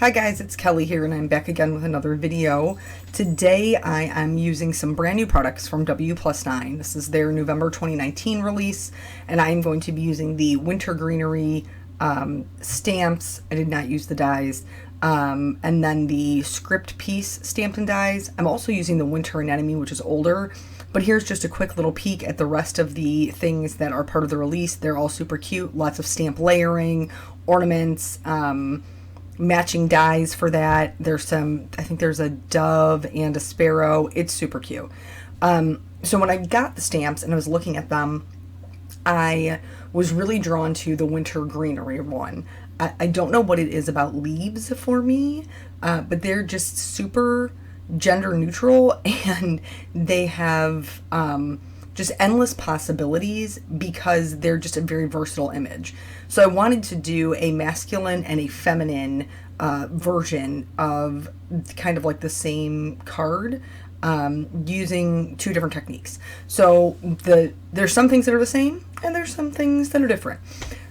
Hi guys, it's Kelly here and I'm back again with another video. Today I am using some brand new products from W+9. This is their November 2019 release and I am going to be using the Winter Greenery stamps. I did not use the dies. And then the script piece stamped and dies. I'm also using the Winter Anemone, which is older. But here's just a quick little peek at the rest of the things that are part of the release. They're all super cute. Lots of stamp layering, ornaments, matching dies for that. There's some, I think there's a dove and a sparrow. It's super cute. So when I got the stamps and I was looking at them, I was really drawn to the Winter Greenery one. I don't know what it is about leaves for me, but they're just super gender neutral and they have just endless possibilities because they're just a very versatile image. So I wanted to do a masculine and a feminine version of kind of like the same card using two different techniques. So there's some things that are the same and there's some things that are different.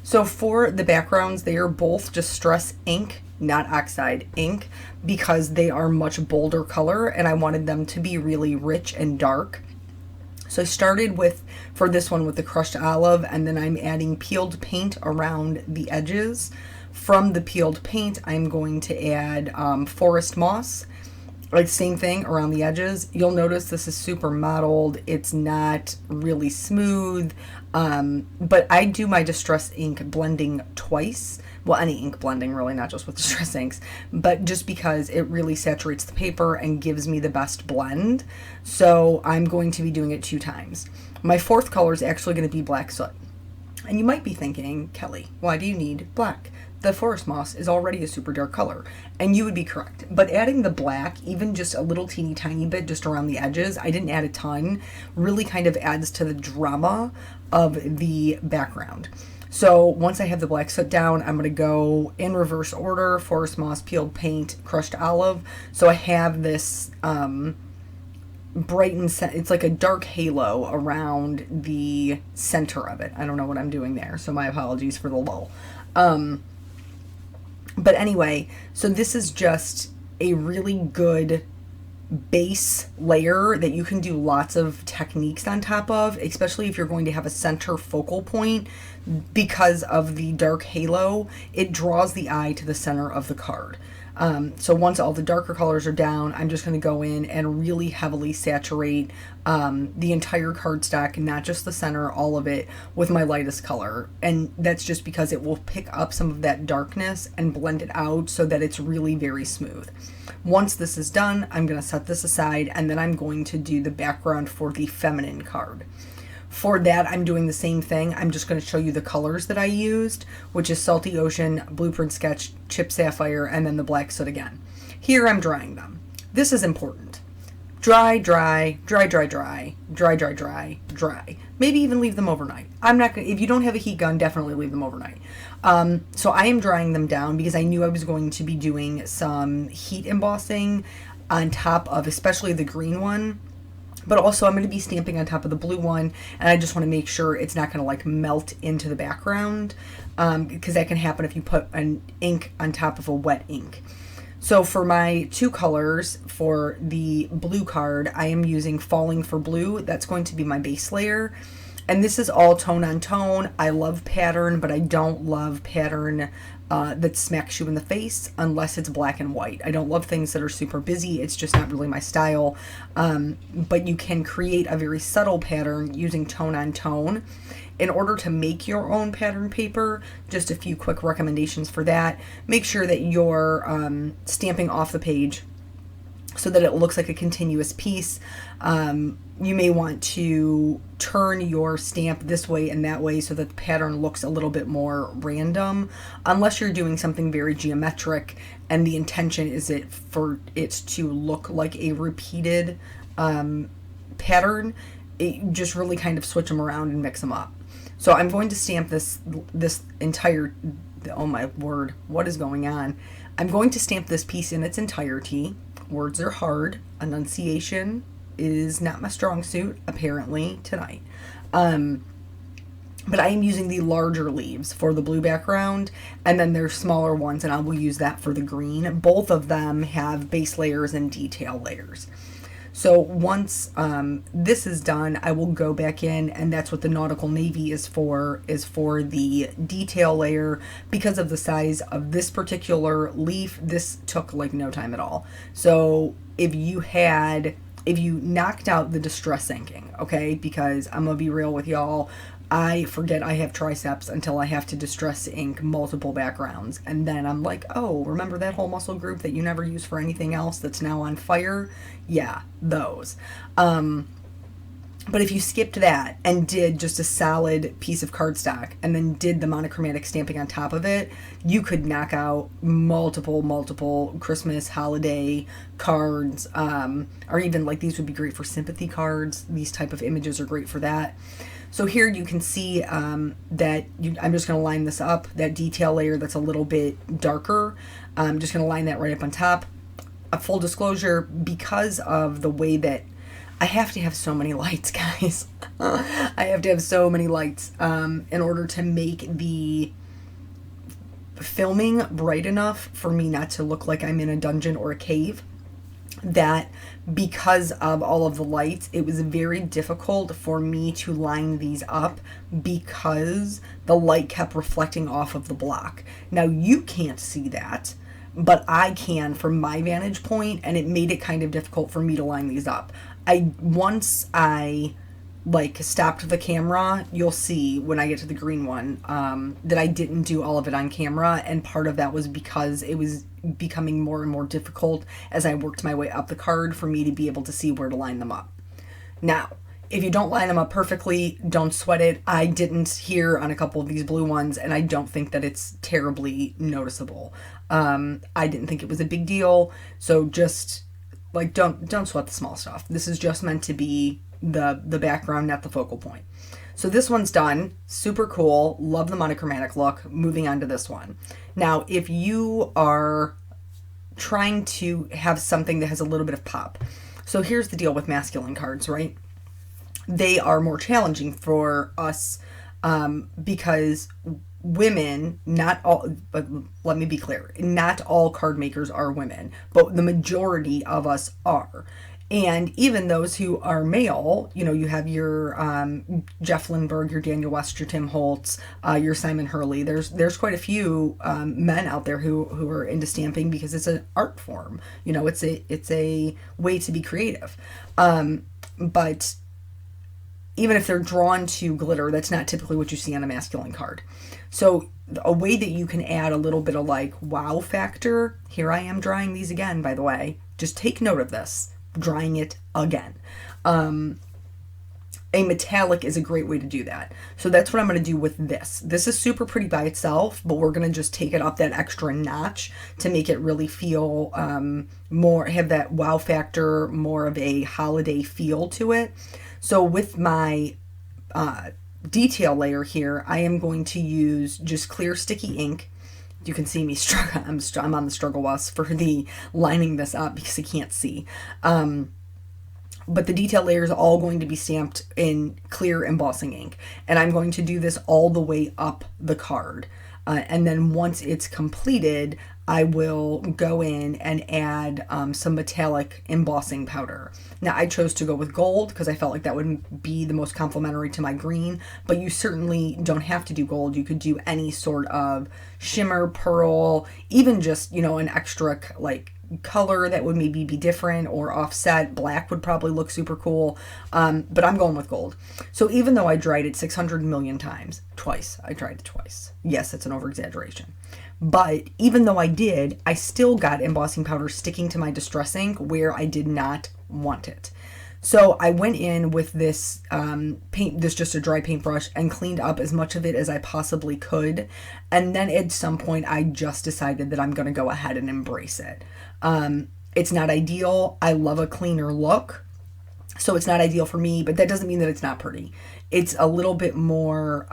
So for the backgrounds, they are both Distress ink, not oxide ink, because they are much bolder color and I wanted them to be really rich and dark. So I started with, for this one, with the crushed olive, and then I'm adding peeled paint around the edges. From the peeled paint, I'm going to add forest moss, like same thing around the edges. You'll notice this is super mottled. It's not really smooth, but I do my Distress ink blending twice. Well, any ink blending really, not just with Distress inks, but just because it really saturates the paper and gives me the best blend. So I'm going to be doing it 2 times. My fourth color is actually going to be black soot. And you might be thinking, Kelly, why do you need black? The forest moss is already a super dark color, and you would be correct. But adding the black, even just a little teeny tiny bit just around the edges, I didn't add a ton, really kind of adds to the drama of the background. So once I have the black soot down, I'm going to go in reverse order: forest moss, peeled paint, crushed olive. So I have this bright and it's like a dark halo around the center of it. I don't know what I'm doing there, so my apologies for the lull. But anyway, so this is just a really good base layer that you can do lots of techniques on top of, especially if you're going to have a center focal point. Because of the dark halo, it draws the eye to the center of the card. So once all the darker colors are down, I'm just going to go in and really heavily saturate the entire cardstock, not just the center, all of it, with my lightest color. And that's just because it will pick up some of that darkness and blend it out so that it's really very smooth. Once this is done, I'm going to set this aside and then I'm going to do the background for the feminine card. For that, I'm doing the same thing. I'm just going to show you the colors that I used, which is Salty Ocean, Blueprint Sketch, Chip Sapphire, and then the black soot again. Here I'm drying them. This is important. Dry, dry, dry, dry, dry, dry, dry, dry, dry. Maybe even leave them overnight. I'm not gonna, if you don't have a heat gun, definitely leave them overnight. So I am drying them down because I knew I was going to be doing some heat embossing on top of, especially the green one. But also I'm going to be stamping on top of the blue one, and I just want to make sure it's not going to like melt into the background, because that can happen if you put an ink on top of a wet ink. So for my 2 colors for the blue card, I am using Falling for Blue. That's going to be my base layer. And this is all tone on tone. I love pattern, but I don't love pattern that smacks you in the face unless it's black and white. I don't love things that are super busy. It's just not really my style. But you can create a very subtle pattern using tone on tone. In order to make your own pattern paper, just a few quick recommendations for that. Make sure that you're stamping off the page so that it looks like a continuous piece. You may want to turn your stamp this way and that way so that the pattern looks a little bit more random, unless you're doing something very geometric and the intention is for it to look like a repeated pattern. Just really kind of switch them around and mix them up. So I'm going to stamp this entire, oh my word, what is going on? I'm going to stamp this piece in its entirety. Words are hard. Enunciation is not my strong suit, apparently, tonight. but I am using the larger leaves for the blue background, and then there's smaller ones, and I will use that for the green. Both of them have base layers and detail layers. So once this is done, I will go back in, and that's what the nautical navy is for the detail layer. Because of the size of this particular leaf, this took like no time at all. So if you knocked out the distress inking, okay, because I'm gonna be real with y'all, I forget I have triceps until I have to distress ink multiple backgrounds. And then I'm like, oh, remember that whole muscle group that you never use for anything else that's now on fire? Yeah, those. But if you skipped that and did just a solid piece of cardstock and then did the monochromatic stamping on top of it, you could knock out multiple Christmas, holiday cards, or even like these would be great for sympathy cards. These type of images are great for that. So here you can see I'm just going to line this up, that detail layer that's a little bit darker. I'm just going to line that right up on top. A full disclosure, because of the way that I have to have so many lights, guys. I have to have so many lights in order to make the filming bright enough for me not to look like I'm in a dungeon or a cave. That because of all of the lights, it was very difficult for me to line these up because the light kept reflecting off of the block. Now you can't see that, but I can from my vantage point, and it made it kind of difficult for me to line these up. Once I stopped the camera, you'll see when I get to the green one that I didn't do all of it on camera, and part of that was because it was becoming more and more difficult as I worked my way up the card for me to be able to see where to line them up. Now, if you don't line them up perfectly, don't sweat it. I didn't here on a couple of these blue ones, and I don't think that it's terribly noticeable. I didn't think it was a big deal, so just don't sweat the small stuff. This is just meant to be the background, not the focal point. So this one's done. Super cool. Love the monochromatic look. Moving on to this one. Now, if you are trying to have something that has a little bit of pop. So here's the deal with masculine cards, right? They are more challenging for us because women, not all, but let me be clear, not all card makers are women, but the majority of us are. And even those who are male, you have your Jeff Lindbergh, your Daniel West, your Tim Holtz, your Simon Hurley. There's quite a few men out there who are into stamping because it's an art form. It's a way to be creative. But even if they're drawn to glitter, that's not typically what you see on a masculine card. So a way that you can add a little bit of wow factor. Here I am drawing these again, by the way. Just take note of this. Drying it again. A metallic is a great way to do that. So that's what I'm going to do with this. This is super pretty by itself, but we're going to just take it up that extra notch to make it really feel have that wow factor, more of a holiday feel to it. So with my detail layer here, I am going to use just clear sticky ink. You can see me struggle. I'm on the struggle bus for the lining this up because I can't see. But the detail layer is all going to be stamped in clear embossing ink. And I'm going to do this all the way up the card. And then once it's completed, I will go in and add some metallic embossing powder. Now, I chose to go with gold because I felt like that would be the most complementary to my green, but you certainly don't have to do gold. You could do any sort of shimmer, pearl, even just, an extra color that would maybe be different or offset. Black would probably look super cool, but I'm going with gold. So even though I dried it 600 million times, I dried it twice. Yes, it's an over-exaggeration. But even though I did, I still got embossing powder sticking to my distress ink where I did not want it. So I went in with this just a dry paintbrush, and cleaned up as much of it as I possibly could. And then at some point, I just decided that I'm going to go ahead and embrace it. It's not ideal. I love a cleaner look, so it's not ideal for me, but that doesn't mean that it's not pretty. It's a little bit more,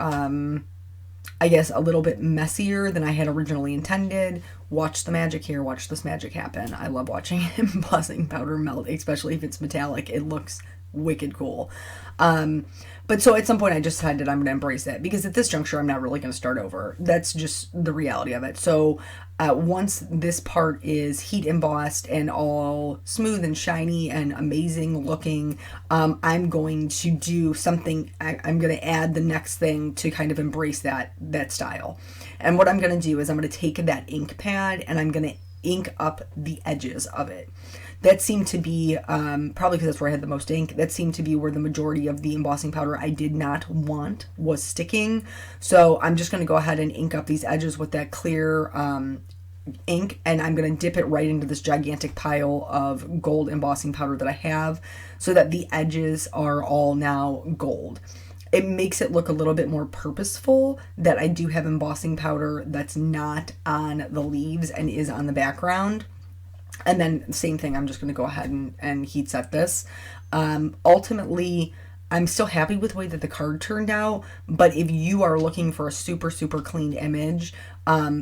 I guess, a little bit messier than I had originally intended. Watch the magic here. Watch this magic happen. I love watching embossing powder melt, especially if it's metallic. It looks wicked cool. But so at some point I just decided I'm going to embrace it, because at this juncture I'm not really going to start over. That's just the reality of it. So once this part is heat embossed and all smooth and shiny and amazing looking, I'm going to do something. I'm going to add the next thing to kind of embrace that style. And what I'm going to do is I'm going to take that ink pad and I'm going to ink up the edges of it. That seemed to be, probably because that's where I had the most ink, that seemed to be where the majority of the embossing powder I did not want was sticking. So I'm just going to go ahead and ink up these edges with that clear ink, and I'm going to dip it right into this gigantic pile of gold embossing powder that I have, so that the edges are all now gold. It makes it look a little bit more purposeful that I do have embossing powder that's not on the leaves and is on the background. And then same thing, I'm just going to go ahead and heat set this. Ultimately, I'm still happy with the way that the card turned out, but if you are looking for a super, super clean image,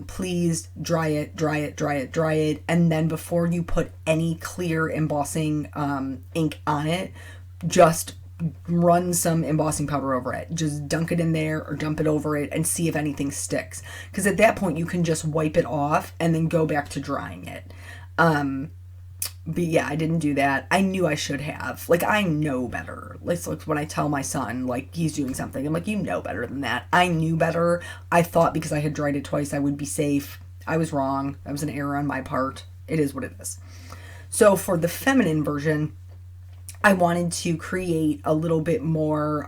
please dry it, and then before you put any clear embossing ink on it, just run some embossing powder over it. Just dunk it in there or dump it over it and see if anything sticks. Because at that point, you can just wipe it off and then go back to drying it. But yeah, I didn't do that. I knew I should have. Like, I know better. Like when I tell my son, like, he's doing something, I'm like, you know better than that. I knew better. I thought because I had dried it twice, I would be safe. I was wrong. That was an error on my part. It is what it is. So for the feminine version, I wanted to create a little bit more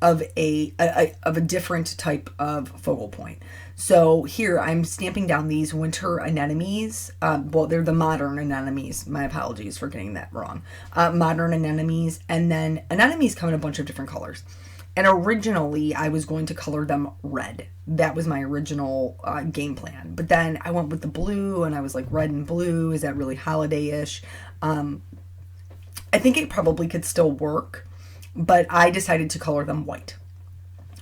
of a different type of focal point. So here I'm stamping down these winter anemones. Well, they're the modern anemones. My apologies for getting that wrong. Modern anemones, and then anemones come in a bunch of different colors. And originally I was going to color them red. That was my original game plan. But then I went with the blue, and I was like, red and blue, is that really holiday-ish? I think it probably could still work, but I decided to color them white.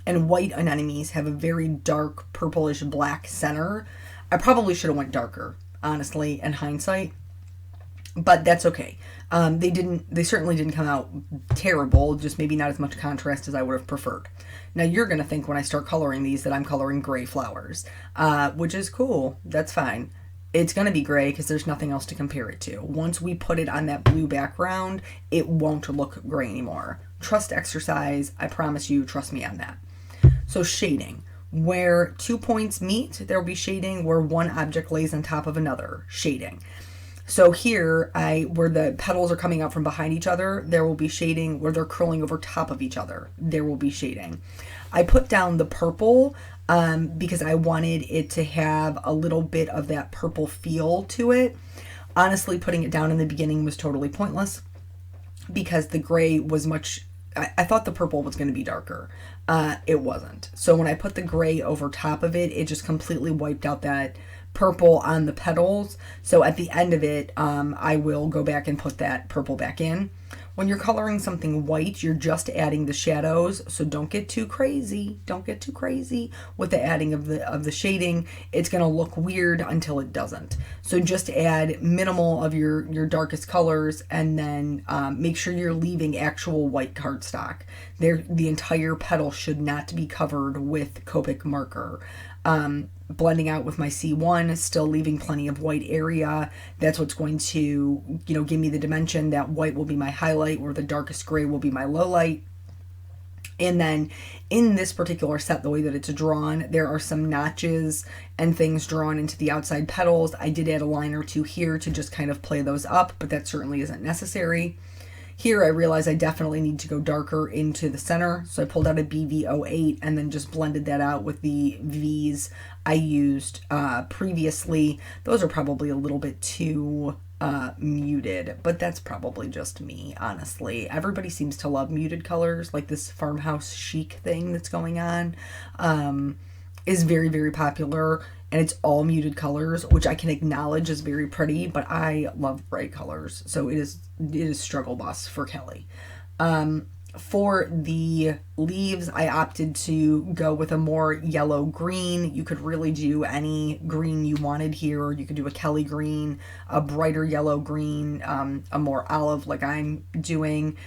And white anemones have a very dark purplish black center. I probably should have went darker, honestly, in hindsight, but that's okay. They certainly didn't come out terrible, just maybe not as much contrast as I would have preferred. Now you're going to think when I start coloring these that I'm coloring gray flowers, which is cool. That's fine. It's going to be gray because there's nothing else to compare it to. Once we put it on that blue background, it won't look gray anymore. Trust exercise. I promise you, trust me on that. So shading. Where 2 points meet, there will be shading. Where one object lays on top of another, shading. So here, where the petals are coming out from behind each other, there will be shading. Where they're curling over top of each other, there will be shading. I put down the purple because I wanted it to have a little bit of that purple feel to it. Honestly, putting it down in the beginning was totally pointless because the gray was much... I thought the purple was going to be darker. It wasn't. So when I put the gray over top of it, it just completely wiped out that purple on the petals. So at the end of it, I will go back and put that purple back in. When you're coloring something white, you're just adding the shadows, so don't get too crazy. Don't get too crazy with the adding of the shading. It's going to look weird until it doesn't. So just add minimal of your darkest colors, and then make sure you're leaving actual white cardstock. The entire petal should not be covered with Copic marker. Blending out with my C1, still leaving plenty of white area. That's what's going to, give me the dimension that white will be my highlight, where the darkest gray will be my low light. And then in this particular set, the way that it's drawn, there are some notches and things drawn into the outside petals. I did add a line or two here to just kind of play those up, but that certainly isn't necessary. Here I realized I definitely need to go darker into the center, so I pulled out a BV08 and then just blended that out with the V's I used previously. Those are probably a little bit too muted, but that's probably just me, honestly. Everybody seems to love muted colors, like this farmhouse chic thing that's going on is very, very popular, and it's all muted colors, which I can acknowledge is very pretty, but I love bright colors, so it is struggle bus for Kelly. For the leaves, I opted to go with a more yellow green. You could really do any green you wanted here. You could do a Kelly green, a brighter yellow green, a more olive like I'm doing.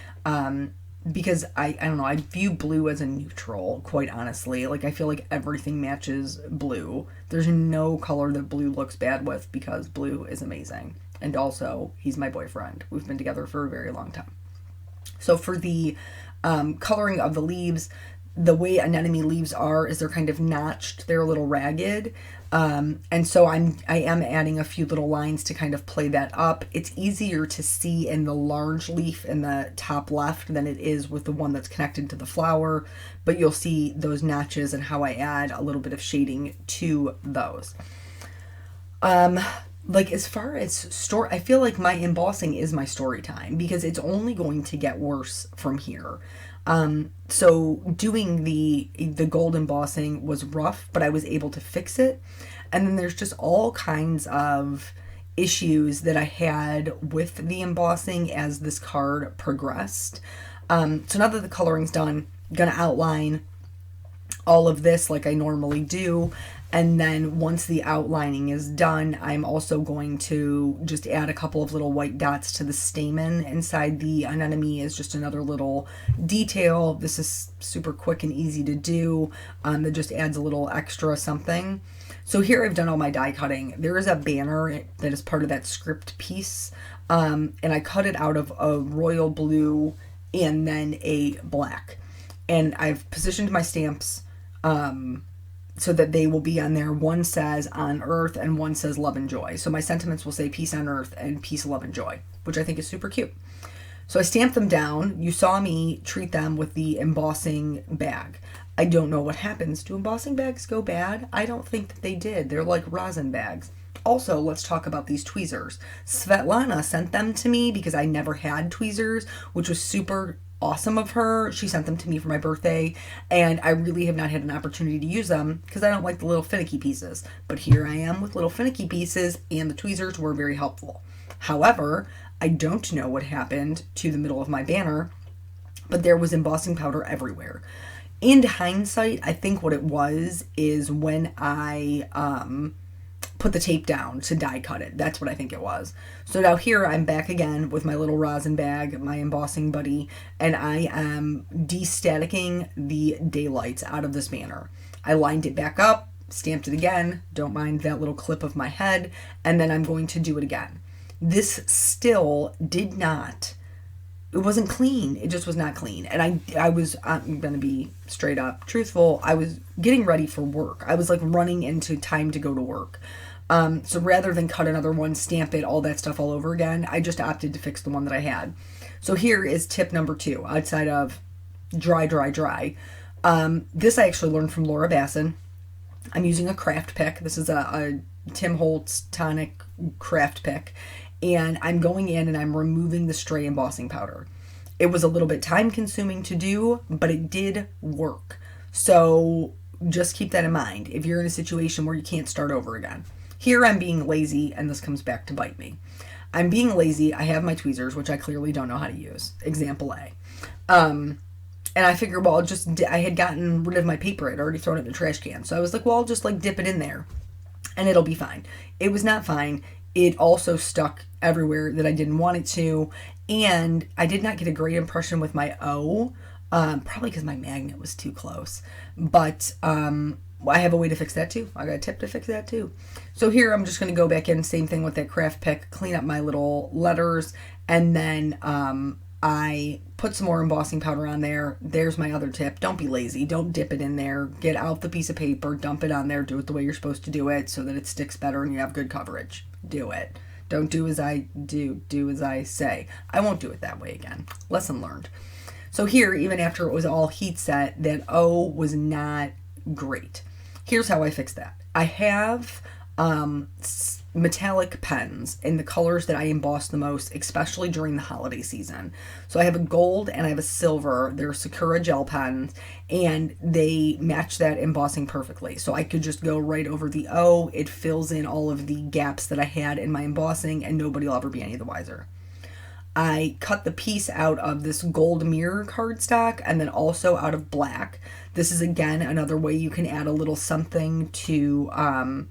Because I don't know, I view blue as a neutral, quite honestly. Like, I feel like everything matches blue. There's no color that blue looks bad with, because blue is amazing. And also, he's my boyfriend. We've been together for a very long time. So for the coloring of the leaves, the way anemone leaves are is they're kind of notched. They're a little ragged. And so I am adding a few little lines to kind of play that up. It's easier to see in the large leaf in the top left than it is with the one that's connected to the flower, but you'll see those notches and how I add a little bit of shading to those. Like, as far as story, I feel like my embossing is my story time, because it's only going to get worse from here. So doing the gold embossing was rough, but I was able to fix it. And then there's just all kinds of issues that I had with the embossing as this card progressed. So now that the coloring's done, I'm gonna outline all of this like I normally do. And then once the outlining is done, I'm also going to just add a couple of little white dots to the stamen inside the anemone as just another little detail. This is super quick and easy to do. That just adds a little extra something. So here I've done all my die cutting. There is a banner that is part of that script piece. And I cut it out of a royal blue and then a black. And I've positioned my stamps so that they will be on there. One says on earth and one says love and joy. So my sentiments will say peace on earth and peace, love, and joy, which I think is super cute. So I stamped them down. You saw me treat them with the embossing bag. I don't know what happens. Do embossing bags go bad? I don't think that they did. They're like rosin bags. Also, let's talk about these tweezers. Svetlana sent them to me because I never had tweezers, which was super awesome of her. She sent them to me for my birthday, and I really have not had an opportunity to use them because I don't like the little finicky pieces. But here I am with little finicky pieces, and the tweezers were very helpful. However, I don't know what happened to the middle of my banner, but there was embossing powder everywhere. In hindsight, I think what it was is when I put the tape down to die cut it. That's what I think it was. So now here I'm back again with my little rosin bag, my embossing buddy, and I am de-staticking the daylights out of this banner. I lined it back up, stamped it again, don't mind that little clip of my head, and then I'm going to do it again. This still did not, it wasn't clean. It just was not clean. And I'm going to be straight up truthful, I was getting ready for work. I was like running into time to go to work. So rather than cut another one, stamp it, all that stuff all over again, I just opted to fix the one that I had. So here is tip number 2, outside of dry. This I actually learned from Laura Basson. I'm using a craft pick. This is a Tim Holtz tonic craft pick. And I'm going in and I'm removing the stray embossing powder. It was a little bit time consuming to do, but it did work. So just keep that in mind if you're in a situation where you can't start over again. Here I'm being lazy, and this comes back to bite me. I'm being lazy. I have my tweezers, which I clearly don't know how to use. Example A. And I figured, well, I had gotten rid of my paper. I'd already thrown it in the trash can. So I was like, well, I'll just like dip it in there and it'll be fine. It was not fine. It also stuck everywhere that I didn't want it to. And I did not get a great impression with my O, probably because my magnet was too close. But I have a way to fix that too. I got a tip to fix that too. So here I'm just going to go back in, same thing with that craft pick, clean up my little letters, and then I put some more embossing powder on there. There's my other tip. Don't be lazy. Don't dip it in there. Get out the piece of paper, dump it on there, do it the way you're supposed to do it so that it sticks better and you have good coverage. Do it. Don't do as I do. Do as I say. I won't do it that way again. Lesson learned. So here, even after it was all heat set, that O was not great. Here's how I fixed that. I have metallic pens in the colors that I emboss the most, especially during the holiday season. So I have a gold and I have a silver. They're Sakura gel pens, and they match that embossing perfectly. So I could just go right over the O. It fills in all of the gaps that I had in my embossing, and nobody will ever be any the wiser. I cut the piece out of this gold mirror cardstock and then also out of black. This is, again, another way you can add a little something to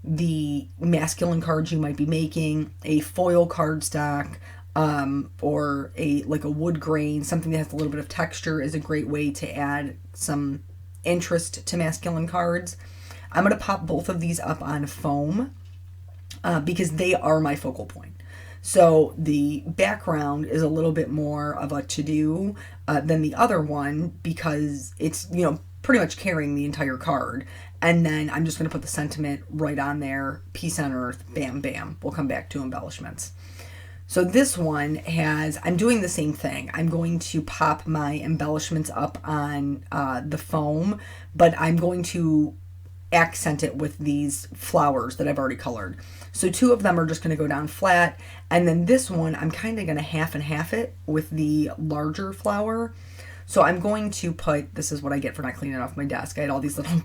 the masculine cards you might be making. A foil cardstock, or a wood grain, something that has a little bit of texture, is a great way to add some interest to masculine cards. I'm going to pop both of these up on foam because they are my focal point. So the background is a little bit more of a to-do than the other one because it's, pretty much carrying the entire card. And then I'm just going to put the sentiment right on there, peace on earth, bam, bam. We'll come back to embellishments. So this one I'm doing the same thing. I'm going to pop my embellishments up on the foam, but I'm going to accent it with these flowers that I've already colored. So 2 of them are just going to go down flat, and then this one I'm kind of going to half and half it with the larger flower. So I'm going to put, this is what I get for not cleaning off my desk. I had all these little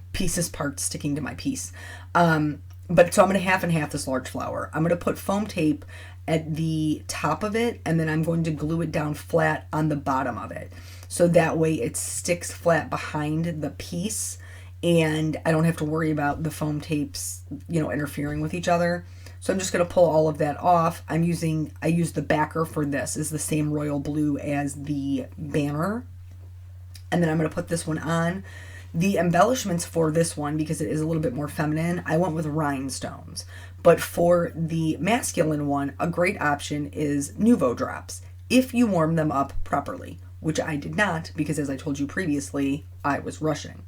parts sticking to my piece. So I'm going to half and half this large flower. I'm going to put foam tape at the top of it, and then I'm going to glue it down flat on the bottom of it. So that way it sticks flat behind the piece, and I don't have to worry about the foam tapes, interfering with each other. So I'm just going to pull all of that off. I use the backer for this. Is the same royal blue as the banner. And then I'm going to put this one on. The embellishments for this one, because it is a little bit more feminine, I went with rhinestones. But for the masculine one, a great option is Nuvo drops, if you warm them up properly, which I did not, because as I told you previously, I was rushing.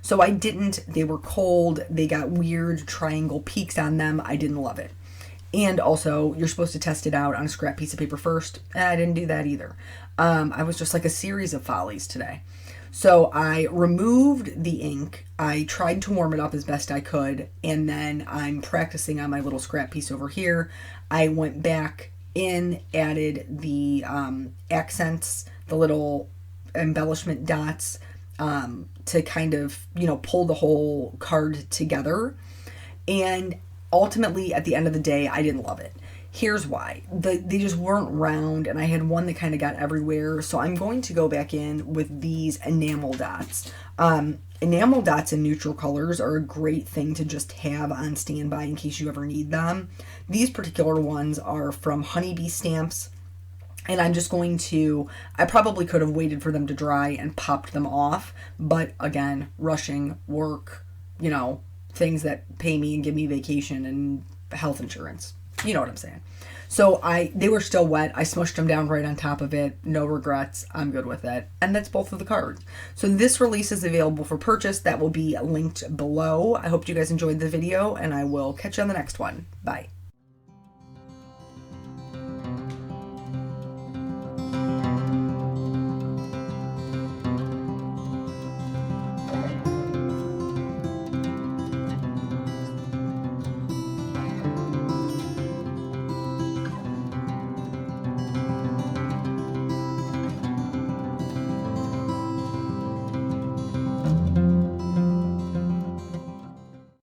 So I didn't. They were cold. They got weird triangle peaks on them. I didn't love it. And also, you're supposed to test it out on a scrap piece of paper first. I didn't do that either. I was just like a series of follies today. So I removed the ink. I tried to warm it up as best I could. And then I'm practicing on my little scrap piece over here. I went back in, added the accents, the little embellishment dots, to kind of, pull the whole card together. And ultimately, at the end of the day, I didn't love it. Here's why. They just weren't round, and I had one that kind of got everywhere. So I'm going to go back in with these enamel dots. Enamel dots in neutral colors are a great thing to just have on standby in case you ever need them. These particular ones are from Honeybee Stamps. And I'm just going to, I probably could have waited for them to dry and popped them off. But again, rushing, work, things that pay me and give me vacation and health insurance. You know what I'm saying. So they were still wet. I smushed them down right on top of it. No regrets. I'm good with it. And that's both of the cards. So this release is available for purchase. That will be linked below. I hope you guys enjoyed the video, and I will catch you on the next one. Bye.